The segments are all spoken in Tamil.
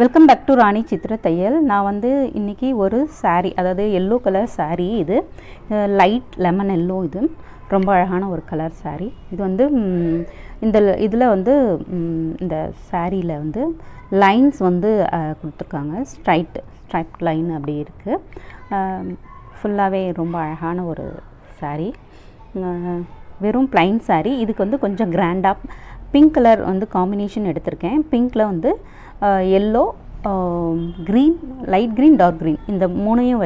வெல்கம் பேக் டு ராணி சித்திர தையல். நான் வந்து இன்றைக்கி ஒரு சாரீ, அதாவது எல்லோ கலர் சாரீ, இது லைட் லெமன் எல்லோ, இது ரொம்ப அழகான ஒரு கலர் சாரீ. இது வந்து இதில் வந்து இந்த சாரியில் வந்து லைன்ஸ் வந்து கொடுத்துருக்காங்க, ஸ்ட்ரைப் லைன் அப்படி இருக்குது. ஃபுல்லாகவே ரொம்ப அழகான ஒரு சாரீ, வெறும் ப்ளைன் சாரீ. இதுக்கு வந்து கொஞ்சம் கிராண்டாக பிங்க் கலர் வந்து காம்பினேஷன் எடுத்திருக்கேன். பிங்க்கில் வந்து yellow, green, light green, dark green, இந்த மூணையும்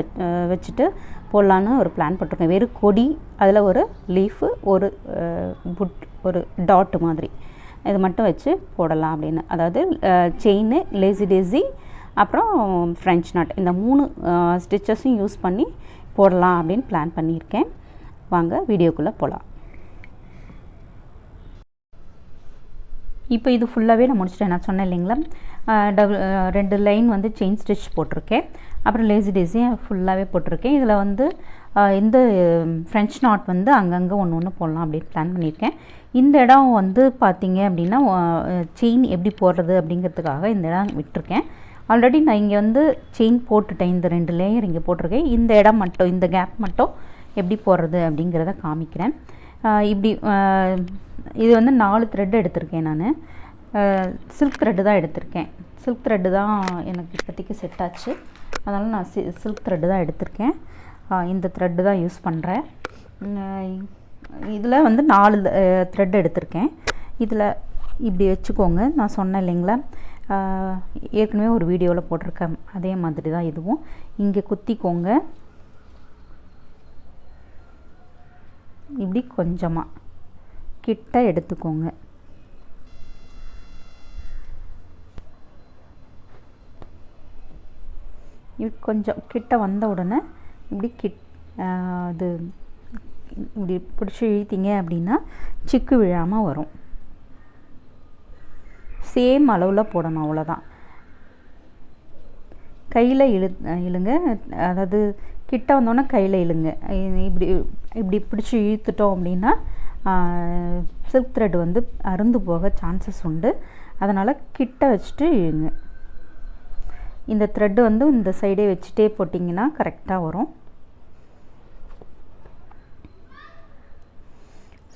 வச்சுட்டு போடலான்னு ஒரு பிளான் போட்டிருக்கேன். வெறும் கொடி, அதில் ஒரு லீஃபு, ஒரு ஒரு டாட் மாதிரி இது மட்டும் வச்சு போடலாம் அப்படின்னு. அதாவது செயின், லேசி டேசி, அப்புறம் ஃப்ரெஞ்ச் நாட், இந்த 3 ஸ்டிச்சஸும் யூஸ் பண்ணி போடலாம் அப்படின்னு பிளான் பண்ணியிருக்கேன். வாங்க வீடியோக்குள்ளே போகலாம். இப்போ இது ஃபுல்லாகவே நான் முடிச்சிட்டேன். நான் சொன்னேன் இல்லைங்களா, 2 லைன் வந்து செயின் ஸ்டிச் போட்டிருக்கேன், அப்புறம் லேசி டேஸி ஃபுல்லாகவே போட்டிருக்கேன். இதில் வந்து இந்த ஃப்ரெஞ்ச் நாட் வந்து அங்கங்கே ஒன்று போடலாம் அப்படின்னு பிளான் பண்ணியிருக்கேன். இந்த இடம் வந்து பார்த்திங்க அப்படின்னா செயின் எப்படி போடுறது அப்படிங்கிறதுக்காக இந்த இடம் விட்டுருக்கேன். ஆல்ரெடி நான் இங்கே வந்து செயின் போட்டுட்டேன், இந்த 2 லேயர் இங்கே போட்டிருக்கேன். இந்த இடம் மட்டும், இந்த கேப் மட்டும் எப்படி போடுறது அப்படிங்கிறத காமிக்கிறேன். இப்படி இது வந்து 4 த்ரெட் எடுத்திருக்கேன். நான் சில்க் த்ரெட்டு தான் எடுத்திருக்கேன். சில்க் த்ரெட்டு தான் எனக்கு இப்போதைக்கு செட் ஆச்சு, அதனால் நான் சில்க் த்ரெட்டு தான் எடுத்திருக்கேன். இந்த த்ரெட்டு தான் யூஸ் பண்ணுறேன். இதில் வந்து 4 த்ரெட் எடுத்திருக்கேன். இதில் இப்படி வச்சுக்கோங்க. நான் சொன்னேன் இல்லைங்களா, ஏற்கனவே ஒரு வீடியோவில் போட்டிருக்கேன், அதே மாதிரி தான் இதுவும். இங்கே குத்திக்கோங்க, இப்படி கொஞ்சமாக கிட்ட எடுத்துக்கோங்க. இது கொஞ்சம் கிட்ட வந்த உடனே இப்படி அது இப்படி பிடிச்சி இழுத்தீங்க அப்படின்னா சிக்கு விழாமல் வரும். சேம் அளவில் போடணும், அவ்வளோதான். கையில் இழுங்க, அதாவது கிட்ட வந்தோடனே கையில் இழுங்க. இப்படி இப்படி பிடிச்சி இழுத்துட்டோம் அப்படின்னா சில்க் த்ரெட் வந்து அருந்து போக சான்சஸ் உண்டு. அதனால் கிட்ட வச்சுட்டு இழுங்க. இந்த த்ரெட்டு வந்து இந்த சைடே வச்சுட்டே போட்டிங்கன்னா கரெக்டாக வரும்.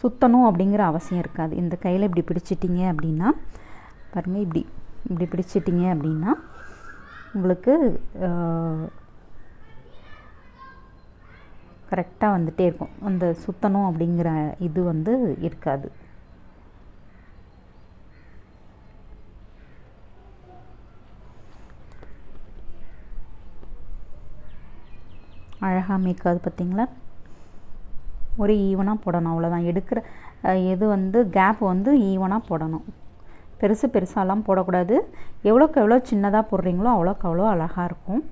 சுற்றணும் அப்படிங்கிற அவசியம் இருக்காது. இந்த கையில் இப்படி பிடிச்சிட்டிங்க அப்படின்னா பாருங்கள், இப்படி இப்படி பிடிச்சிட்டிங்க அப்படின்னா உங்களுக்கு கரெக்டாக வந்துகிட்டே இருக்கும். அந்த சுற்றணும் அப்படிங்கிற இது வந்து இருக்காது. அழகாக மேய்க்காது பார்த்திங்களா. ஒரே ஈவனாக போடணும், அவ்வளோதான். எடுக்கிற இது வந்து கேப் வந்து ஈவனாக போடணும். பெருசாலாம் போடக்கூடாது. எவ்வளோக்கு எவ்வளோ சின்னதாக போடுறீங்களோ அவ்வளோக்கு அவ்வளோ அழகாக இருக்கும்.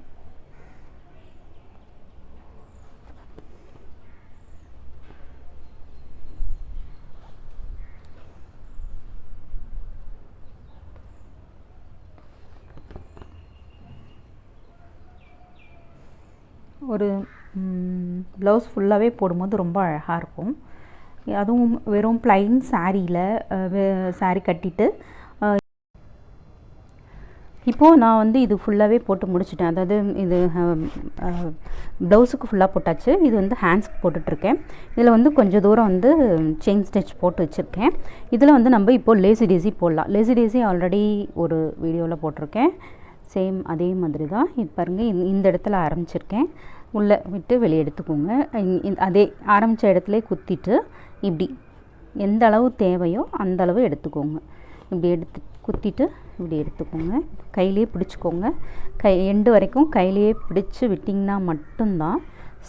ஒரு ப்ளவுஸ் ஃபுல்லாகவே போடும்போது ரொம்ப அழகாக இருக்கும். அதுவும் வெறும் ப்ளைன் சாரியில் சாரீ கட்டிட்டு இப்போது நான் வந்து இது ஃபுல்லாகவே போட்டு முடிச்சிட்டேன். அதாவது இது ப்ளவுஸுக்கு ஃபுல்லாக போட்டாச்சு. இது வந்து ஹேண்ட்ஸ்க்கு போட்டுட்ருக்கேன். இதில் வந்து கொஞ்சம் தூரம் வந்து செயின் ஸ்டிச் போட்டு வச்சுருக்கேன். இதில் வந்து நம்ம இப்போது லேசி டேசி போடலாம். லேசி டேசி ஆல்ரெடி ஒரு வீடியோவில் போட்டிருக்கேன். சேம் அதே மாதிரி தான். இது பாருங்கள், இந்த இடத்துல ஆரம்பிச்சிருக்கேன், உள்ளே விட்டு வெளியே எடுத்துக்கோங்க. அதே ஆரம்பித்த இடத்துல குத்திட்டு இப்படி எந்த அளவு தேவையோ அந்த அளவு எடுத்துக்கோங்க. இப்படி குத்திட்டு இப்படி எடுத்துக்கோங்க. கையிலே பிடிச்சிக்கோங்க. எண்டு வரைக்கும் கையிலேயே பிடிச்சி விட்டிங்கன்னா மட்டும்தான்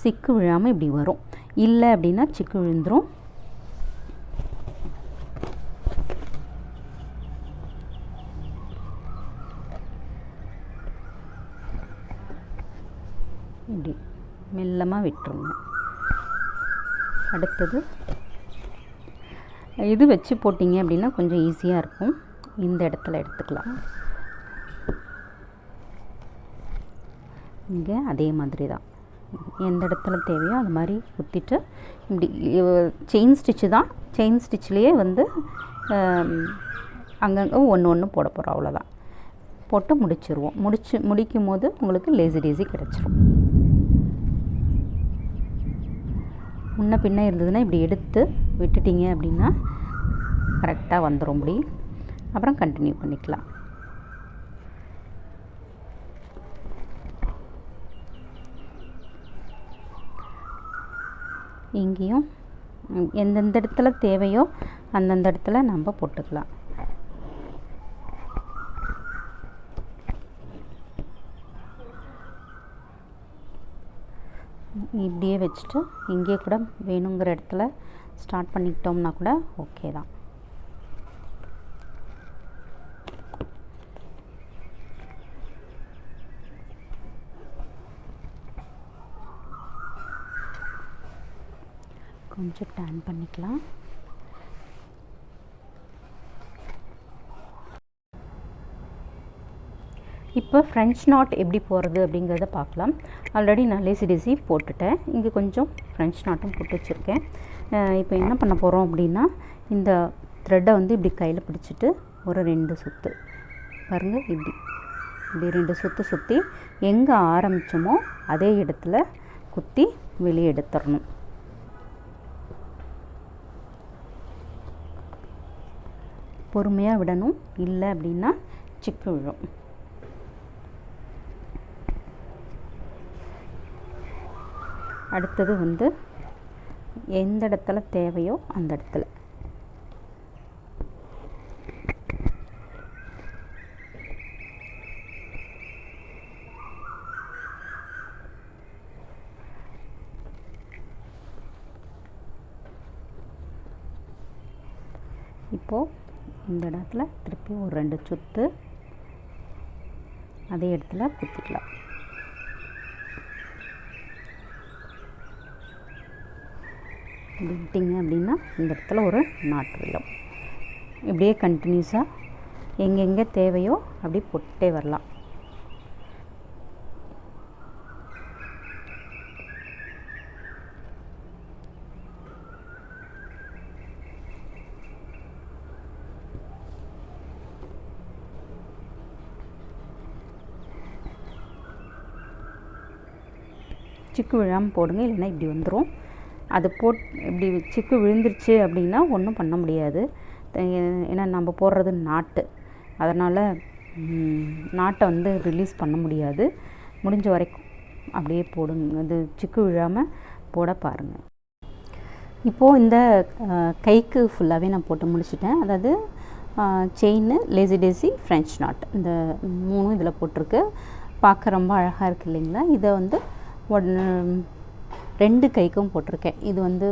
சிக்கு விழாமல் இப்படி வரும். இல்லை அப்படின்னா சிக்கு விழுந்துடும். இப்படி மெல்லமாக விட்டுருங்க. அடுத்தது இது வச்சு போட்டிங்க அப்படின்னா கொஞ்சம் ஈஸியாக இருக்கும். இந்த இடத்துல எடுத்துக்கலாம். இங்கே அதே மாதிரி தான், எந்த இடத்துல தேவையோ அது மாதிரி குத்திட்டு இப்படி செயின் ஸ்டிச்சு தான். செயின் ஸ்டிச்லேயே வந்து அங்கங்கே ஒன்று போட போகிறோம், அவ்வளோதான். போட்டு முடிச்சிருவோம். முடிக்கும் போது உங்களுக்கு லேசி டேஸி கிடச்சிரும். முன்ன பின்ன இருந்ததுன்னா இப்படி எடுத்து விட்டுட்டிங்க அப்படின்னா கரெக்டாக வந்துடும். இப்படி அப்புறம் கண்டினியூ பண்ணிக்கலாம். இங்கேயும் எந்தெந்த இடத்துல தேவையோ அந்தந்த இடத்துல நம்ம போட்டுக்கலாம். இப்படியே வச்சுட்டு இங்கே கூட வேணுங்கிற இடத்துல ஸ்டார்ட் பண்ணிக்கிட்டோம்னா கூட ஓகே தான். கொஞ்சம் டர்ன் பண்ணிக்கலாம். இப்போ ஃப்ரெஞ்ச் நாட் எப்படி போகிறது அப்படிங்கிறத பார்க்கலாம். ஆல்ரெடி நான் லேசி டேஸி போட்டுட்டேன். இங்கே கொஞ்சம் ஃப்ரெஞ்ச் நாட்டும் போட்டு வச்சுருக்கேன். இப்போ என்ன பண்ண போகிறோம் அப்படின்னா, இந்த த்ரெட்டை வந்து இப்படி கையில் பிடிச்சிட்டு ஒரு 2 சுற்று பாருங்கள். இப்படி 2 சுற்று சுற்றி எங்கே ஆரம்பித்தோமோ அதே இடத்துல குத்தி வெளியே எடுத்துடணும். பொறுமையாக விடணும், இல்லை அப்படின்னா சிக்கு விழும். அடுத்தது வந்து எந்த இடத்துல தேவையோ அந்த இடத்துல இப்போது இந்த இடத்துல திருப்பி ஒரு 2 சுற்று அதே இடத்துல குத்திக்கலாம். விட்டிங்க அப்படின்னா இந்த இடத்துல ஒரு நாட்டு விழும். இப்படியே கண்டினியூஸாக எங்கெங்கே தேவையோ அப்படி போட்டே வரலாம். சிக்கு விழாமல் போடுங்க, இல்லைன்னா இப்படி வந்துடும். அது இப்படி சிக்கு விழுந்துருச்சு அப்படின்னா ஒன்றும் பண்ண முடியாது. ஏன்னா நம்ம போடுறது நாட்டு, அதனால் நாட்டை வந்து ரிலீஸ் பண்ண முடியாது. முடிஞ்ச வரைக்கும் அப்படியே போடுங்க, அது சிக்கு விழாமல் போட பாருங்கள். இப்போது இந்த கைக்கு ஃபுல்லாகவே நான் போட்டு முடிச்சிட்டேன். அதாவது chain, lazy daisy, French not, இந்த 3 இதில் போட்டிருக்கு. பார்க்க ரொம்ப அழகாக இருக்குது இல்லைங்களா? இதை வந்து 2 கைக்கும் போட்டிருக்கேன். இது வந்து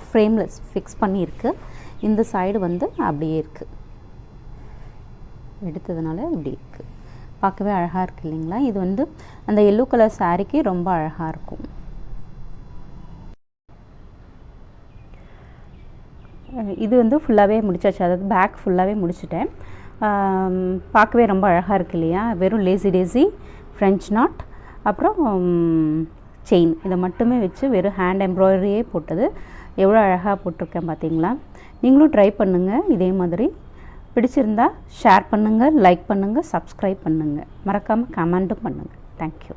ஃப்ரேம்லெஸ் ஃபிக்ஸ் பண்ணியிருக்கு. இந்த சைடு வந்து அப்படியே இருக்குது, எடுத்ததுனால இப்படி இருக்குது. பார்க்கவே அழகாக இருக்குது இல்லைங்களா? இது வந்து அந்த எல்லோ கலர் சாரீக்கு ரொம்ப அழகாக இருக்கும். இது வந்து ஃபுல்லாகவே முடிச்சாச்சு, அதாவது பேக் ஃபுல்லாகவே முடிச்சிட்டேன். பார்க்கவே ரொம்ப அழகாக இருக்குது இல்லையா? வெறும் லேசி டேஸி, ஃப்ரெஞ்ச் நாட், அப்புறம் செயின், இதை மட்டுமே வச்சு வெறும் ஹேண்ட் எம்ப்ராய்டரியே போட்டது. எவ்வளோ அழகாக போட்டிருக்கேன் பார்த்தீங்களா? நீங்களும் ட்ரை பண்ணுங்கள் இதே மாதிரி. பிடிச்சிருந்தா ஷேர் பண்ணுங்கள், லைக் பண்ணுங்கள், சப்ஸ்கிரைப் பண்ணுங்கள், மறக்காமல் கமெண்ட்டும் பண்ணுங்கள். தேங்க்யூ.